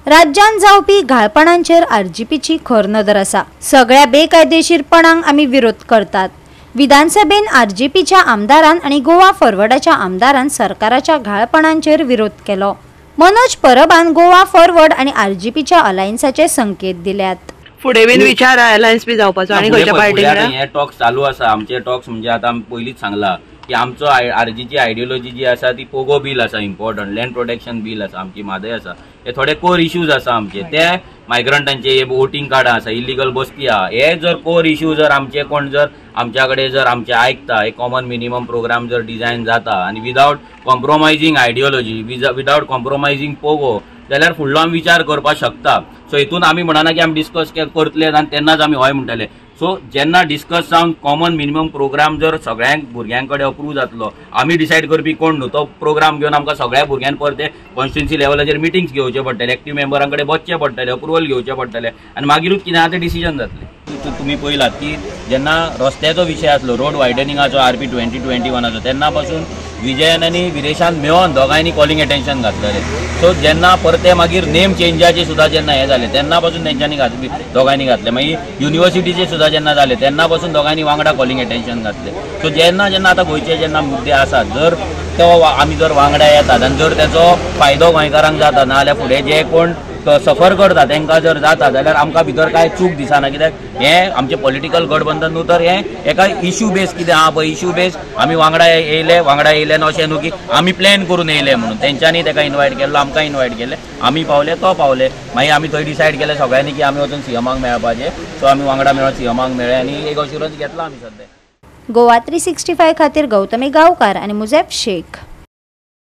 राज्यात जावपी घाळपणांचेर आरजीपीची खर नदर आसा। सगळ्या बेकायदेशीरपणांक आमी विरोध करतात। विधानसभेन आरजीपीच्या आमदारान आणि गोवा फॉरवर्डाच्या आमदारान सरकाराच्या घाळपणांचेर विरोध केलो। मनोज परबान गोवा फॉरवर्ड आणि आरजीपीच्या अलायन्साचे संकेत दिल्यात। फुडें बीन विचार अलायन्स बी जावपाचो आणि खंयच्या पार्टीक हे टॉक्स चालू आसा। आमचे टॉक्स म्हणजे आता आमी पयलींच सांगला की आमचो आरजीची आयडियोलॉजी जी आसा ती पोगो बिल आसा, इम्पॉर्टंट लँड प्रोटेक्शन बिल आसा, आमची मादय आसा। हे थोडे कोर इश्यूज आसा आमचे, ते मायग्रंटांचे वोटिंग कार्डां आसा, इलिगल बस्ती आहा, हे जर कोर इश्यू जर आमचे कोण जर आमच्या कडेन जर आमचे आयकता, एक कॉमन मिनिमम प्रोग्राम जर डिझायन जाता आणि विदाउट कॉम्प्रोमायझींग आयडियोलॉजी, विदाउट कॉम्प्रोमायझींग पोगो, जाल्यार फुडलो आमी विचार करपाक शकता। सो हितून आमी म्हणना की आमी डिस्कस करतले आनी तेन्नाच आमी हय म्हणटले। सो जेन्ना डिस्कस जावन कॉमन मिनिमम प्रोग्राम जर सगळ्यांक भुरग्यांकडे अप्रूव जातलो, आमी डिसायड करपी कोण न्हू, तो प्रोग्राम घेवन आमकां सगळ्या भुरग्यां परते कॉन्स्टिट्युन्सी लेवलाचेर मिटिंग्स घेवचे पडटले, एक्टिव्ह मेंबरांकडे बसचे पडटले, अप्रुवल घेवचे पडटले आणि मागीरूच कितें आहा तें डिसिजन जातलें। तुम्ही पळयलात की जेन्ना रस्त्याचो विशय आसलो, रोड वायडनिंगाचो RP 2021 तेन्ना पासून विजयन आनी विरेशान मेळोन दोगांयनी कॉलिंग एटेन्शन घातलेलें। सो जेन्ना परते मागीर नेम चेंजाचे सुद्दां जेन्ना हे जालें तेन्ना पासून तेंच्यांनी दोगांयनी घातलें। मागीर युनिवर्सिटीचे सुद्दां जेन्ना जालें तेन्ना पासून दोगांयनी वांगडा कॉलिंग एटेन्शन घातलें। सो जेन्ना आतां गोंयचे जेन्ना मुद्दे आसात, जर तो आमी जर वांगडा येतात आनी जर तेचो फायदो गोंयकारांक जाता, नाजाल्यार फुडें जे कोण सफर करता तांकां जर जाता जाल्यार आमकां भितर कांय चूक दिसना। कित्याक हें आमचें पॉलिटिकल गठबंधन न्हू, तर हें एका इश्यू बेस कितें आहा पळय, इश्यू बेस आमी वांगडा येयले न्हू अशें न्हू की आमी प्लॅन करून येयले म्हणून। तेंच्यांनी ताका इन्वायट केल्लो, आमकां इन्वायट केलें, आमी पावले, तो पावले। मागीर आमी थंय डिसायड केलें सगळ्यांनी की आमी वचून सीएमाक मेळपाचें। सो आमी वांगडा मेळोन सीएमाक मेळ्ळे आनी एक अश्युरन्स घेतला आमी सद्या। गोवा 365 खातीर गौतमी गांवकार आनी मुजेब शेख।